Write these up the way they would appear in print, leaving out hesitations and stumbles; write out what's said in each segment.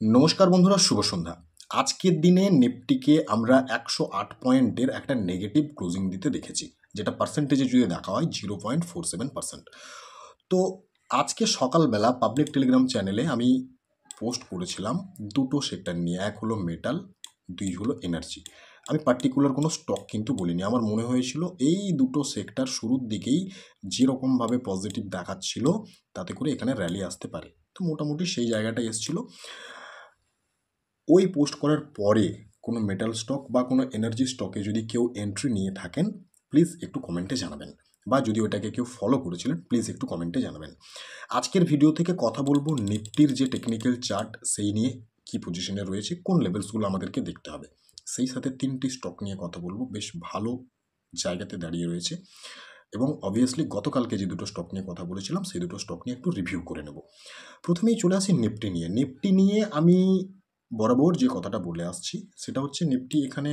নমস্কার বন্ধুরা, শুভ সন্ধ্যা। আজকের দিনে নিফটিকে আমরা 108 পয়েন্টের একটা নেগেটিভ ক্লোজিং দিতে দেখেছি, যেটা পার্সেন্টেজে যদি দেখা হয় 0.47%। তো আজকে সকালবেলা পাবলিক টেলিগ্রাম চ্যানেলে আমি পোস্ট করেছিলাম দুটো সেক্টর নিয়ে, এক হলো মেটাল, দুই হলো এনার্জি। আমি পার্টিকুলার কোনো স্টক কিন্তু বলিনি। আমার মনে হয়েছিল এই দুটো সেক্টর শুরুর দিকেই যেরকমভাবে পজিটিভ দেখাচ্ছিল, তাতে করে এখানে র্যালি আসতে পারে। তো মোটামুটি সেই জায়গাটাই এসেছিলো। ওই পোস্ট করার পরে কোনো মেটাল স্টক বা কোনো এনার্জি স্টকে যদি কেউ এন্ট্রি নিয়ে থাকেন, প্লিজ একটু কমেন্টে জানাবেন, বা যদি ওটাকে কেউ ফলো করেছিলেন প্লিজ একটু কমেন্টে জানাবেন। আজকের ভিডিও থেকে কথা বলবো নিফটির যে টেকনিক্যাল চার্ট সেই নিয়ে, কি পজিশনে রয়েছে, কোন লেভেলসগুলো আমাদেরকে দেখতে হবে। সেই সাথে তিনটি স্টক নিয়ে কথা বলবো, বেশ ভালো জায়গাতে দাঁড়িয়ে রয়েছে। এবং অবভিয়াসলি গতকালকে যে দুটো স্টক নিয়ে কথা বলেছিলাম সেই দুটো স্টক নিয়ে একটু রিভিউ করে নেব। প্রথমেই চলে আসি নিফটি নিয়ে। নিফটি নিয়ে আমি বরাবর যে কথাটা বলে আসছি সেটা হচ্ছে, নিফটি এখানে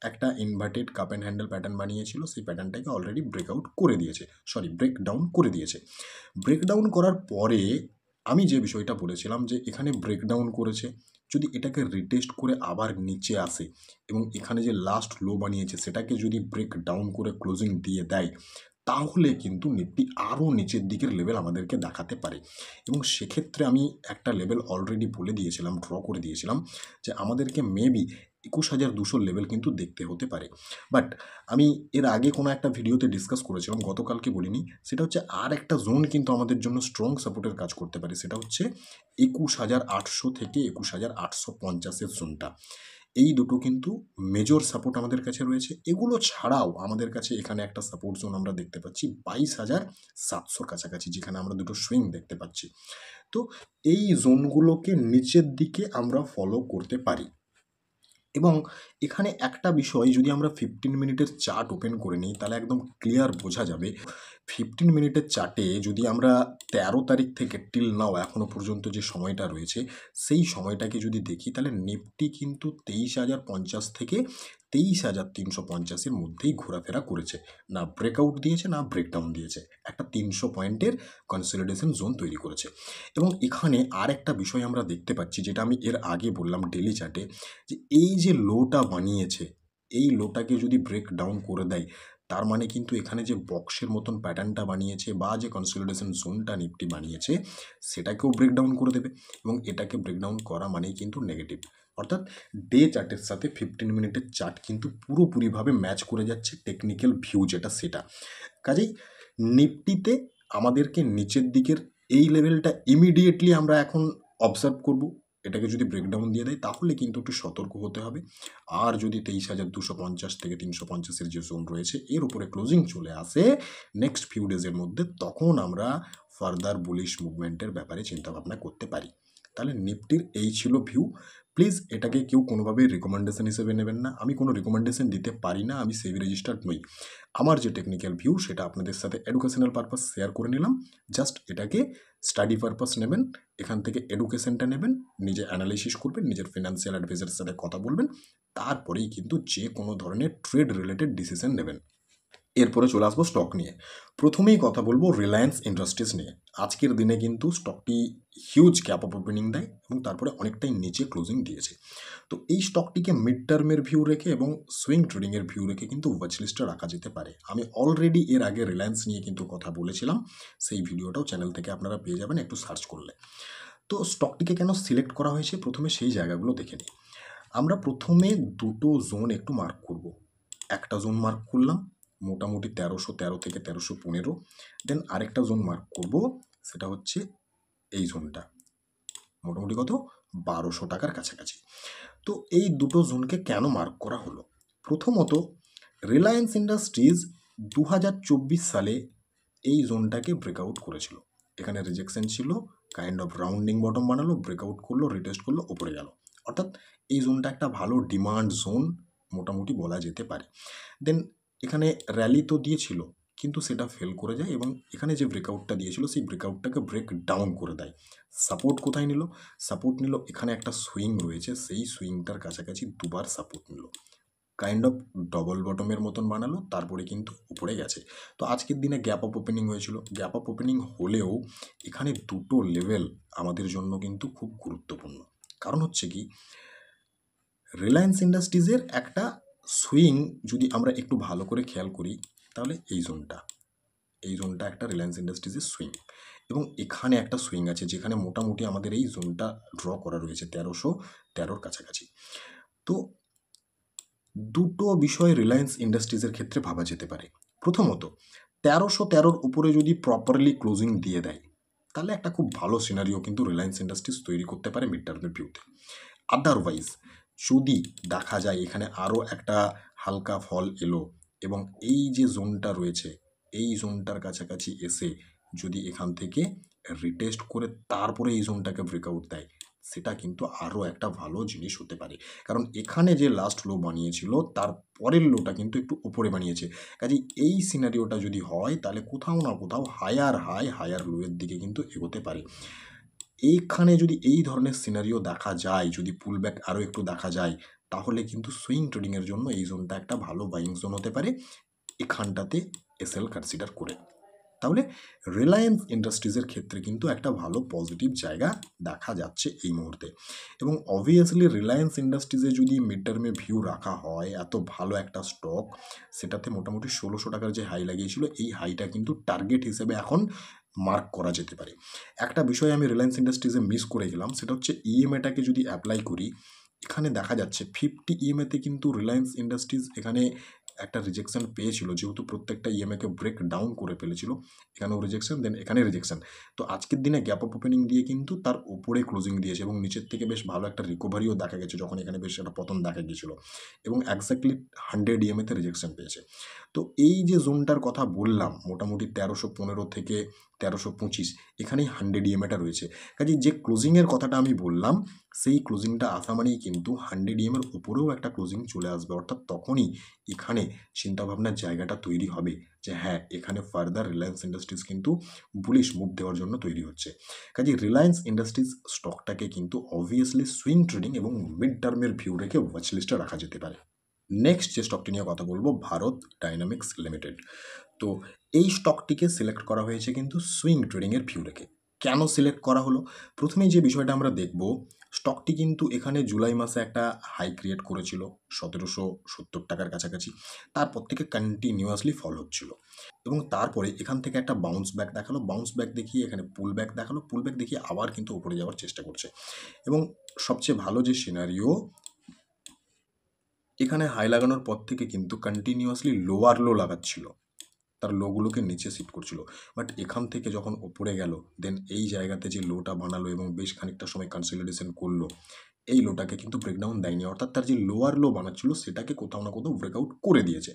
একটা inverted cup and handle pattern বানিয়েছিল, সেই প্যাটার্নটাকে অলরেডি ব্রেকআউট করে দিয়েছে, ব্রেকডাউন করে দিয়েছে। ব্রেকডাউন করার পরে আমি যে বিষয়টা বলেছিলাম যে এখানে ব্রেকডাউন করেছে, যদি এটাকে রিটেস্ট করে আবার নিচে আসে এবং এখানে যে লাস্ট লো বানিয়েছে সেটাকে যদি ব্রেকডাউন করে ক্লোজিং দিয়ে দেয়, তাহলে কিন্তু নিফটি আরও নিচের দিকের লেভেল আমাদেরকে দেখাতে পারে। এবং সেক্ষেত্রে আমি একটা লেভেল অলরেডি বলে দিয়েছিলাম, ড্র করে দিয়েছিলাম, যে আমাদেরকে মেবি 21,200 লেভেল কিন্তু দেখতে হতে পারে। বাট আমি এর আগে কোনো একটা ভিডিওতে ডিসকাস করেছিলাম, গতকালকে বলিনি, সেটা হচ্ছে আর একটা জোন কিন্তু আমাদের জন্য স্ট্রং সাপোর্টের কাজ করতে পারে, সেটা হচ্ছে 21,800 থেকে 21,850-এর জোনটা। এই দুটো কিন্তু মেজর সাপোর্ট আমাদের কাছে রয়েছে। এগুলো ছাড়াও আমাদের কাছে এখানে একটা সাপোর্ট জোন আমরা দেখতে পাচ্ছি 22,700-র কাছাকাছি, যেখানে আমরা দুটো সুইং দেখতে পাচ্ছি। তো এই জোনগুলোকে নিচের দিকে আমরা ফলো করতে পারি। এবং এখানে একটা বিষয়, যদি আমরা 15 মিনিটের চার্ট ওপেন করে নিই তাহলে একদম ক্লিয়ার বোঝা যাবে। 15 মিনিটের চার্টে যদি আমরা 13 তারিখ থেকে টিল নাও এখনও পর্যন্ত যে সময়টা রয়েছে, সেই সময়টাকে যদি দেখি, তাহলে নিফটি কিন্তু 23,050 থেকে 23,350-এর মধ্যেই ঘোরাফেরা করেছে। না ব্রেকআউট দিয়েছে না ব্রেকডাউন দিয়েছে, একটা 300 পয়েন্টের কনসলিডেশন জোন তৈরি করেছে। এবং এখানে আর একটা বিষয় আমরা দেখতে পাচ্ছি, যেটা আমি এর আগে বললাম ডেলি চার্টে, যে এই যে লোটা বানিয়েছে, এই লোটাকে যদি ব্রেক ডাউন করে দেয়, তার মানে কিন্তু এখানে যে বক্সের মতন প্যাটার্নটা বানিয়েছে বা যে কনসলিডেশন জোনটা নিফটি বানিয়েছে সেটাকেও ব্রেকডাউন করে দেবে। এবং এটাকে ব্রেকডাউন করা মানেই কিন্তু নেগেটিভ, অর্থাৎ ডে চার্টের সাথে 15 মিনিটের চার্ট কিন্তু পুরোপুরিভাবে ম্যাচ করে যাচ্ছে টেকনিক্যাল ভিউ যেটা, সেটা। কাজেই নিফটিতে আমাদেরকে নিচের দিকের এই লেভেলটা ইমিডিয়েটলি আমরা এখন অবজার্ভ করব। এটাকে যদি ব্রেকডাউন দিয়ে দেয় তাহলে কিন্তু একটু সতর্ক হতে হবে। আর যদি 23,250 থেকে 350-এর যে জোন রয়েছে এর উপরে ক্লোজিং চলে আসে নেক্সট ফিউ ডেজের মধ্যে, তখন আমরা ফার্দার বুলিশ মুভমেন্টের ব্যাপারে চিন্তাভাবনা করতে পারি। তাহলে নিফটির এই ছিল ভিউ। প্লিজ এটাকে কেউ কোনোভাবে রিকমেন্ডেশন হিসেবে নেবেন না, আমি কোনো রিকমেন্ডেশন দিতে পারি না, আমি সেবি রেজিস্টার্ড নই। আমার যে টেকনিক্যাল ভিউ সেটা আপনাদের সাথে এডুকেশনাল পারপাস শেয়ার করে নিলাম। জাস্ট এটাকে স্টাডি পারপাস নেবেন, এখান থেকে এডুকেশনটা নেবেন, নিজে অ্যানালাইসিস করবেন, নিজের ফিনান্সিয়াল অ্যাডভাইজারের সাথে কথা বলবেন, তারপরেই কিন্তু যে কোনো ধরনের ট্রেড রিলেটেড ডিসিশন নেবেন। এরপরে চলে আসবো স্টক নিয়ে। প্রথমেই কথা বলবো রিলায়েন্স ইন্ডাস্ট্রিজ নিয়ে। আজকের দিনে কিন্তু স্টকটি হিউজ ক্যাপ অফ ওপেনিং দেয় এবং তারপরে অনেকটাই নিচে ক্লোজিং দিয়েছে। তো এই স্টকটিকে মিড টার্মের ভিউ রেখে এবং সুইং ট্রেডিংয়ের ভিউ রেখে কিন্তু ওয়াচ লিস্টে রাখা যেতে পারে। আমি অলরেডি এর আগে রিলায়েন্স নিয়ে কিন্তু কথা বলেছিলাম, সেই ভিডিওটাও চ্যানেল থেকে আপনারা পেয়ে যাবেন একটু সার্চ করলে। তো স্টকটিকে কেন সিলেক্ট করা হয়েছে, প্রথমে সেই জায়গাগুলো দেখে নিই। আমরা প্রথমে দুটো জোন একটু মার্ক করব। একটা জোন মার্ক করলাম মোটামুটি 1313 থেকে 1315। দেন আরেকটা জোন মার্ক করব, সেটা হচ্ছে এই জোনটা, মোটামুটি কত 1200 টাকার কাছাকাছি। তো এই দুটো জোনকে কেন মার্ক করা হলো? প্রথমত, রিলায়েন্স ইন্ডাস্ট্রিজ 2024 সালে এই জোনটাকে ব্রেকআউট করেছিল। এখানে রিজেকশন ছিল, কাইন্ড অফ রাউন্ডিং বটম বানালো, ব্রেকআউট করলো, রিটেস্ট করলো, ওপরে গেল। অর্থাৎ এই জোনটা একটা ভালো ডিমান্ড জোন মোটামুটি বলা যেতে পারে। দেন এখানে র্যালি তো দিয়েছিল, কিন্তু সেটা ফেল করে যায় এবং এখানে যে ব্রেকআউটটা দিয়েছিল সেই ব্রেকআউটটাকে ব্রেক ডাউন করে দেয়। সাপোর্ট কোথায় নিল? সাপোর্ট নিল এখানে একটা সুইং রয়েছে, সেই সুইংটার কাছাকাছি দুবার সাপোর্ট নিল, কাইন্ড অফ ডবল বটমের মতন বানালো, তারপরে কিন্তু উপরে গেছে। তো আজকের দিনে গ্যাপ অফ ওপেনিং হয়েছিল, গ্যাপ অফ ওপেনিং হলেও এখানে দুটো লেভেল আমাদের জন্য কিন্তু খুব গুরুত্বপূর্ণ। কারণ হচ্ছে কি, রিলায়েন্স ইন্ডাস্ট্রিজের একটা সুইং যদি আমরা একটু ভালো করে খেয়াল করি, তাহলে এই জোনটা একটা রিলায়েন্স ইন্ডাস্ট্রিজের সুইং, এবং এখানে একটা সুইং আছে যেখানে মোটামুটি আমাদের এই জোনটা ড্র করা রয়েছে 1313 কাছাকাছি। তো দুটো বিষয় রিলায়েন্স ইন্ডাস্ট্রিজের ক্ষেত্রে ভাবা যেতে পারে। প্রথমত, 1313 উপরে যদি প্রপারলি ক্লোজিং দিয়ে দেয়, তাহলে একটা খুব ভালো সিনারিও কিন্তু রিলায়েন্স ইন্ডাস্ট্রিজ তৈরি করতে পারে মিড টার্মের ভিউতে। আদারওয়াইজ যদি দেখা যায় এখানে আরও একটা হালকা ফল এলো এবং এই যে জোনটা রয়েছে এই জোনটার কাছাকাছি এসে যদি এখান থেকে রিটেস্ট করে তারপরে এই জোনটাকে ব্রেকআউট দেয়, সেটা কিন্তু আরও একটা ভালো জিনিস হতে পারে। কারণ এখানে যে লাস্ট লো বানিয়েছিল তার পরের লোটা কিন্তু একটু উপরে বানিয়েছে, কাজে এই সিনারিওটা যদি হয় তাহলে কোথাও না কোথাও হায়ার লোয়ের দিকে কিন্তু এগোতে পারে। এইখানে যদি এই ধরনের সিনারিও দেখা যায়, যদি পুলব্যাক আরও একটু দেখা যায়, তাহলে কিন্তু সুইং ট্রেডিংয়ের জন্য এই জোনটা একটা ভালো বাইং জোন হতে পারে এখানটাতে এসএল কনসিডার করে। তাহলে রিলায়েন্স ইন্ডাস্ট্রিজের ক্ষেত্রে কিন্তু একটা ভালো পজিটিভ জায়গা দেখা যাচ্ছে এই মুহূর্তে। এবং অবভিয়াসলি রিলায়েন্স ইন্ডাস্ট্রিজে যদি মিড টার্মে ভিউ রাখা হয়, এত ভালো একটা স্টক, সেটাতে মোটামুটি 1600 টাকার যে হাই লাগিয়েছিল, এই হাইটা কিন্তু টার্গেট হিসেবে এখন মার্ক করা যেতে পারে। একটা বিষয় আমি রিলায়েন্স ইন্ডাস্ট্রিজে মিস করে গেলাম, সেটা হচ্ছে ইএমএটাকে যদি অ্যাপ্লাই করি, এখানে দেখা যাচ্ছে 50 ইএমএতে কিন্তু রিলায়েন্স ইন্ডাস্ট্রিজ এখানে একটা রিজেকশন পেয়েছিল, যেহেতু প্রত্যেকটা ইএমএকে ব্রেক ডাউন করে ফেলেছিল। এখানেও রিজেকশন, দেন এখানে রিজেকশন। তো আজকের দিনে গ্যাপ আপ ওপেনিং দিয়ে কিন্তু তার উপরে ক্লোজিং দিয়েছে এবং নিচের থেকে বেশ ভালো একটা রিকভারিও দেখা গেছে, যখন এখানে বেশ একটা পতন দেখা গিয়েছিল, এবং এক্স্যাক্টলি 100 ইএমএতে রিজেকশন পেয়েছে। তো এই যে জোনটার কথা বললাম, মোটামুটি 1315 থেকে 1325, এখানেই 100 ইএমএটা রয়েছে। কাজে যে ক্লোজিংয়ের কথাটা আমি বললাম, সেই ক্লোজিংটা আসা মানেই কিন্তু 100 ইএমের উপরেও একটা ক্লোজিং চলে আসবে, অর্থাৎ তখনই এখানে চিন্তাভাবনার জায়গাটা তৈরি হবে যে হ্যাঁ, এখানে ফার্দার রিলায়েন্স ইন্ডাস্ট্রিজ কিন্তু বুলিশ মুভ দেওয়ার জন্য তৈরি হচ্ছে। কাজে রিলায়েন্স ইন্ডাস্ট্রিজ স্টকটাকে কিন্তু অবভিয়াসলি সুইং ট্রেডিং এবং মিড টার্মের ভিউ রেখে ওয়াচ লিস্টে রাখা যেতে পারে। নেক্সট যে স্টকটি নিয়ে কথা বলবো, ভারত ডাইনামিক্স লিমিটেড। তো এই স্টকটিকে সিলেক্ট করা হয়েছে কিন্তু সুইং ট্রেডিংয়ের ভিউ রেখে। কেন সিলেক্ট করা হলো? প্রথমেই যে বিষয়টা আমরা দেখব, স্টকটি কিন্তু এখানে জুলাই মাসে একটা হাই ক্রিয়েট করেছিল 1770 টাকার কাছাকাছি, তারপর থেকে কন্টিনিউয়াসলি ফল হচ্ছিল, এবং তারপরে এখান থেকে একটা বাউন্স ব্যাক দেখালো, বাউন্স ব্যাক দেখিয়ে এখানে পুল ব্যাক দেখালো, পুল ব্যাক দেখিয়ে আবার কিন্তু উপরে যাওয়ার চেষ্টা করছে। এবং সবচেয়ে ভালো যে সিনারিও, এখানে হাই লাগানোর পর থেকে কিন্তু কন্টিনিউয়াসলি লোয়ার লো লাগাচ্ছিল, তার লোগুলোকে নিচে শিফট করছিল, বাট এখান থেকে যখন ওপরে গেল, দেন এই জায়গাতে যে লোটা বানালো এবং বেশ খানিকটা সময় কনসলিডেশন করলো, এই লোটাকে কিন্তু ব্রেকডাউন দেয়নি, অর্থাৎ তার যে লোয়ার লো বানাচ্ছিল সেটাকে কোথাও না কোথাও ব্রেকআউট করে দিয়েছে,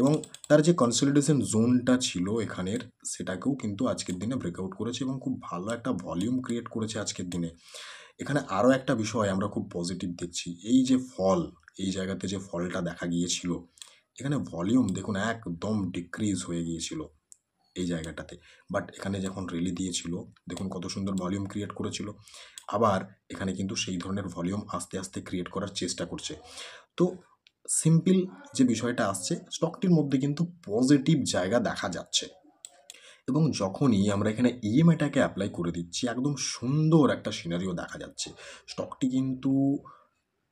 এবং তার যে কনসলিডেশন জোনটা ছিল এখানের, সেটাকেও কিন্তু আজকের দিনে ব্রেকআউট করেছে এবং খুব ভালো একটা ভলিউম ক্রিয়েট করেছে আজকের দিনে। এখানে আরও একটা বিষয় আমরা খুব পজিটিভ দেখছি, এই যে ফল, এই জায়গাতে যে ফলটা দেখা গিয়েছিল, এখানে ভলিউম দেখুন একদম ডিক্রিজ হয়ে গিয়েছিল এই জায়গাটাতে, বাট এখানে যখন রেলি দিয়েছিল দেখুন কত সুন্দর ভলিউম ক্রিয়েট করেছিল। আবার এখানে কিন্তু সেই ধরনের ভলিউম আস্তে আস্তে ক্রিয়েট করার চেষ্টা করছে। তো সিম্পল যে বিষয়টা আসছে, স্টকটির মধ্যে কিন্তু পজিটিভ জায়গা দেখা যাচ্ছে, এবং যখনই আমরা এখানে ইএমআইটাকে অ্যাপ্লাই করে দিচ্ছি, একদম সুন্দর একটা সিনারিও দেখা যাচ্ছে। স্টকটি কিন্তু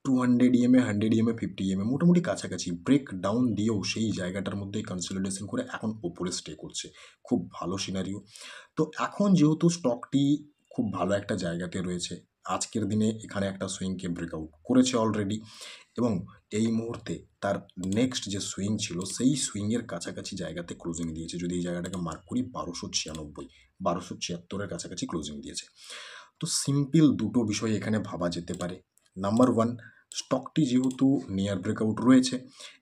200 ইএমএ, 100 ইএমএ, 50 ইএমএ মোটামুটি কাছাকাছি ব্রেক ডাউন দিয়েও সেই জায়গাটার মধ্যে কনসলিডেশন করে এখন ওপরে স্টে করছে, খুব ভালো সিনারিও। তো এখন যেহেতু স্টকটি খুব ভালো একটা জায়গাতে রয়েছে, আজকের দিনে এখানে একটা সুইংকে ব্রেকআউট করেছে অলরেডি, এবং এই মুহূর্তে তার নেক্সট যে সুইং ছিল সেই সুইংয়ের কাছাকাছি জায়গাতে ক্লোজিং দিয়েছে। যদি এই জায়গাটাকে মার্ক করি, 1296, 1276-এর কাছাকাছি ক্লোজিং দিয়েছে। তো সিম্পল দুটো বিষয় এখানে ভাবা যেতে পারে। নাম্বার ওয়ান, স্টকটি যেহেতু নিয়ার ব্রেকআউট রয়েছে,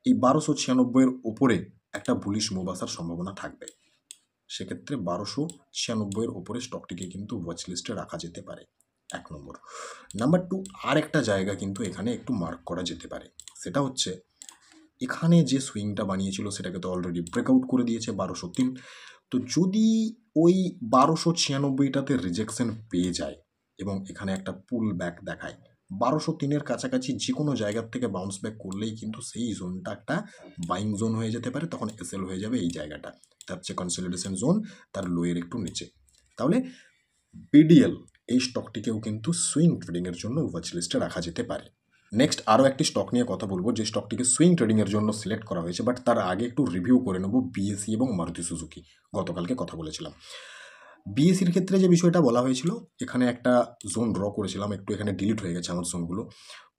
এই 1296-এর ওপরে একটা বুলিশ মুভ আসার সম্ভাবনা থাকবে, সেক্ষেত্রে 1296-এর ওপরে স্টকটিকে কিন্তু ওয়াচ লিস্টে রাখা যেতে পারে, এক নম্বর। নাম্বার টু, আর একটা জায়গা কিন্তু এখানে একটু মার্ক করা যেতে পারে, সেটা হচ্ছে এখানে যে সুইংটা বানিয়েছিল সেটাকে তো অলরেডি ব্রেকআউট করে দিয়েছে 1203। তো যদি ওই 1296টাতে রিজেকশন পেয়ে যায় এবং এখানে একটা পুল ব্যাক দেখায়, 1203-এর কাছাকাছি যে কোনো জায়গার থেকে বাউন্স ব্যাক করলেই কিন্তু সেই জোনটা একটা বাইং জোন হয়ে যেতে পারে, তখন এসএল হয়ে যাবে এই জায়গাটা, তার হচ্ছে কনসলিডেশন জোন, তার লোয়ের একটু নিচে। তাহলে বিডিএল এই স্টকটিকেও কিন্তু সুইং ট্রেডিংয়ের জন্য ওয়াচ লিস্টে রাখা যেতে পারে। নেক্সট আরও একটি স্টক নিয়ে কথা বলবো, যে স্টকটিকে সুইং ট্রেডিংয়ের জন্য সিলেক্ট করা হয়েছে, বাট তার আগে একটু রিভিউ করে নেব বিএসি এবং মারুতি সুজুকি। গতকালকে কথা বলেছিলাম বিএসির ক্ষেত্রে যে বিষয়টা বলা হয়েছিল, এখানে একটা জোন ড্র করেছিলাম, একটু এখানে ডিলিট হয়ে গেছে আমার জোনগুলো,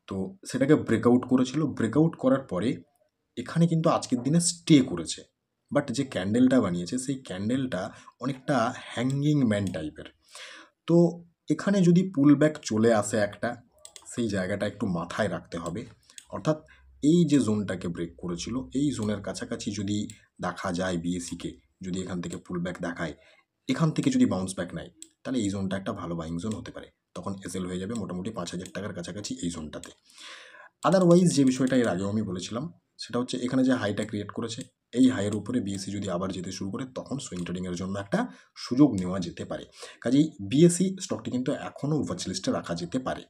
তো সেটাকে ব্রেকআউট করেছিল। ব্রেকআউট করার পরে এখানে কিন্তু আজকের দিনে স্টে করেছে, বাট যে ক্যান্ডেলটা বানিয়েছে সেই ক্যান্ডেলটা অনেকটা হ্যাঙ্গিং ম্যান টাইপের। তো এখানে যদি পুল ব্যাক চলে আসে একটা, সেই জায়গাটা একটু মাথায় রাখতে হবে। অর্থাৎ এই যে জোনটাকে ব্রেক করেছিল, এই জোনের কাছাকাছি যদি দেখা যায় বিএসিকে, যদি এখান থেকে পুল ব্যাক দেখায়, এখান থেকে যদি বাউন্স ব্যাক নেয়, তাহলে এই জোনটা একটা ভালো বাইং জোন হতে পারে। তখন এসএল হয়ে যাবে মোটামুটি 5,000 টাকার কাছাকাছি এই জোনটাতে। আদারওয়াইজ যে বিষয়টা এর আগেও আমি বলেছিলাম, সেটা হচ্ছে এখানে যে হাইটা ক্রিয়েট করেছে, এই হাইয়ের উপরে বিএসসি যদি আবার যেতে শুরু করে, তখন সুইং ট্রেডিংয়ের জন্য একটা সুযোগ নেওয়া যেতে পারে। কাজেই বিএসসি স্টকটি কিন্তু এখনও ওয়াচ লিস্টে রাখা যেতে পারে।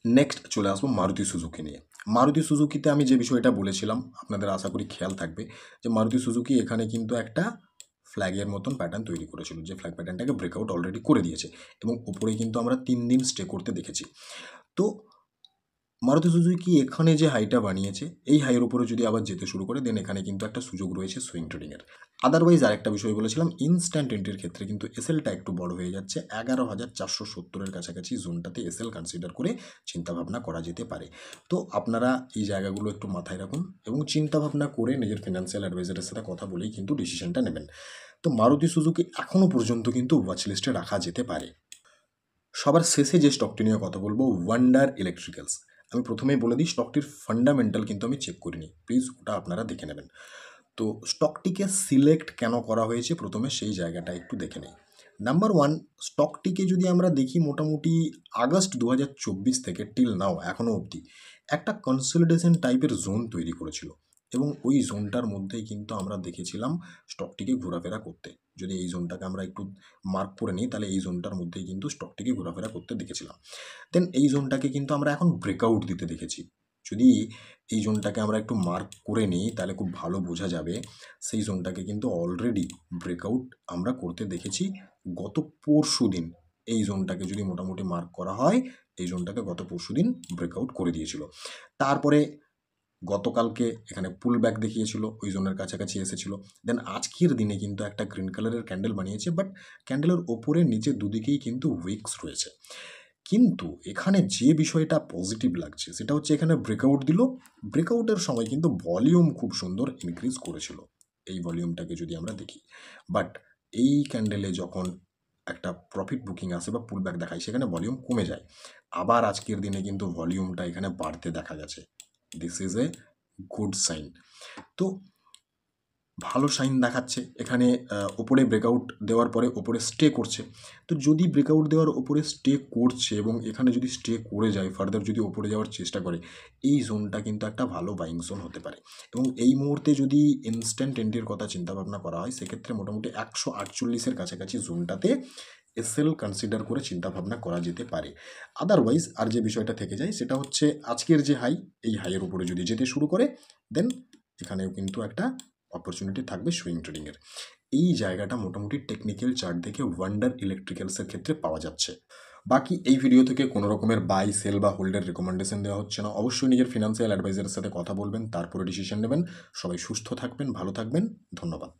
নেক্সট চলে আসবো মারুতি সুজুকি নিয়ে। মারুতি সুজুকিতে আমি যে বিষয়টা বলেছিলাম, আপনাদের আশা করি খেয়াল থাকবে, যে মারুতি সুজুকি এখানে কিন্তু একটা ফ্ল্যাগের মতন প্যাটার্ন তৈরি করেছিল, যে ফ্ল্যাগ প্যাটার্নটাকে ব্রেকআউট অলরেডি করে দিয়েছে, এবং উপরে কিন্তু আমরা 3 দিন স্টে করতে দেখেছি। তো মারুতি সুজুকি এখানে যে হাইটা বানিয়েছে, এই হাইয়ের উপরে যদি আবার যেতে শুরু করে, দেন এখানে কিন্তু একটা সুযোগ রয়েছে সুইং ট্রেডিংয়ের। আদারওয়াইজ আরেকটা বিষয় বলেছিলাম, ইনস্ট্যান্ট এন্ট্রির ক্ষেত্রে কিন্তু এসএলটা একটু বড় হয়ে যাচ্ছে, 11,470-এর কাছাকাছি জোনটাতে এসএল কনসিডার করে চিন্তাভাবনা করা যেতে পারে। তো আপনারা এই জায়গাগুলো একটু মাথায় রাখুন এবং চিন্তাভাবনা করে নিজের ফিনান্সিয়াল অ্যাডভাইজারের সাথে কথা বলেই কিন্তু ডিসিশনটা নেবেন। তো মারুতি সুজুকি এখনও পর্যন্ত কিন্তু ওয়াচ লিস্টে রাখা যেতে পারে। সবার শেষে যে স্টকটি নিয়ে কথা বলবো, ওয়ান্ডার ইলেকট্রিক্যালস। আমি প্রথমেই বলে দিই, স্টকটির ফান্ডামেন্টাল কিন্তু আমি চেক করিনি, প্লিজ ওটা আপনারা দেখে নেবেন। তো স্টকটিকে সিলেক্ট কেন করা হয়েছে, প্রথমে সেই জায়গাটা একটু দেখে নেই। নাম্বার ওয়ান, স্টকটিকে যদি আমরা দেখি, মোটামুটি আগস্ট 2024 থেকে টিল নাও এখনও অবধি একটা কনসলিডেশন টাইপের জোন তৈরি করেছিল, এবং ওই জোনটার মধ্যেই কিন্তু আমরা দেখেছিলাম স্টকটিকে ঘোরাফেরা করতে। যদি এই জোনটাকে আমরা একটু মার্ক করে নিই, তাহলে এই জোনটার মধ্যেই কিন্তু স্টকটিকে ঘোরাফেরা করতে দেখেছিলাম। দেন এই জোনটাকে কিন্তু আমরা এখন ব্রেকআউট দিতে দেখেছি। যদি এই জোনটাকে আমরা একটু মার্ক করে নিই, তাহলে খুব ভালো বোঝা যাবে সেই জোনটাকে কিন্তু অলরেডি ব্রেকআউট আমরা করতে দেখেছি গত পরশু দিন। এই জোনটাকে যদি মোটামুটি মার্ক করা হয়, এই জোনটাকে গত পরশু দিন ব্রেকআউট করে দিয়েছিল। তারপরে গতকালকে এখানে পুল ব্যাক দেখিয়েছিল, ওই জোনের কাছাকাছি এসেছিল। দেন আজকের দিনে কিন্তু একটা গ্রিন কালারের ক্যান্ডেল বানিয়েছে, বাট ক্যান্ডেলের ওপরে নিচে দুদিকেই কিন্তু উইকস রয়েছে। কিন্তু এখানে যে বিষয়টা পজিটিভ লাগছে, সেটা হচ্ছে এখানে ব্রেকআউট দিল, ব্রেকআউটের সময় কিন্তু ভলিউম খুব সুন্দর ইনক্রিজ করেছিল, এই ভলিউমটাকে যদি আমরা দেখি। বাট এই ক্যান্ডেলে যখন একটা প্রফিট বুকিং আসে বা পুল ব্যাক দেখায়, সেখানে ভলিউম কমে যায়। আবার আজকের দিনে কিন্তু ভলিউমটা এখানে বাড়তে দেখা গেছে। This is a good sign. তো ভালো সাইন দেখাচ্ছে এখানে। ওপরে ব্রেকআউট দেওয়ার পরে ওপরে স্টে করছে। তো যদি ব্রেকআউট দেওয়ার ওপরে স্টে করছে এবং এখানে যদি স্টে করে যায়, ফার্দার যদি ওপরে যাওয়ার চেষ্টা করে, এই জোনটা কিন্তু একটা ভালো বাইং জোন হতে পারে। এবং এই মুহূর্তে যদি ইনস্ট্যান্ট এন্ট্রির কথা চিন্তাভাবনা করা হয়, সেক্ষেত্রে মোটামুটি 148-এর কাছাকাছি জোনটাতে এসএল কনসিডার করে চিন্তাভাবনা করা যেতে পারে। আদারওয়াইজ আর যে বিষয়টা থেকে যায়, সেটা হচ্ছে আজকের যে হাই, এই হাইয়ের উপরে যদি যেতে শুরু করে, দেন এখানেও কিন্তু একটা অপরচুনিটি থাকবে সুইং ট্রেডিংয়ের। এই জায়গাটা মোটামুটি টেকনিক্যাল চার্ট দেখে ওয়ান্ডার ইলেকট্রিক্যালসের ক্ষেত্রে পাওয়া যাচ্ছে। বাকি এই ভিডিও থেকে কোনো রকমের বাই, সেল বা হোল্ডের রেকমেন্ডেশন দেওয়া হচ্ছে না। অবশ্যই নিজের ফিনান্সিয়াল অ্যাডভাইজারের সাথে কথা বলবেন, তারপরে ডিসিশন নেবেন। সবাই সুস্থ থাকবেন, ভালো থাকবেন, ধন্যবাদ।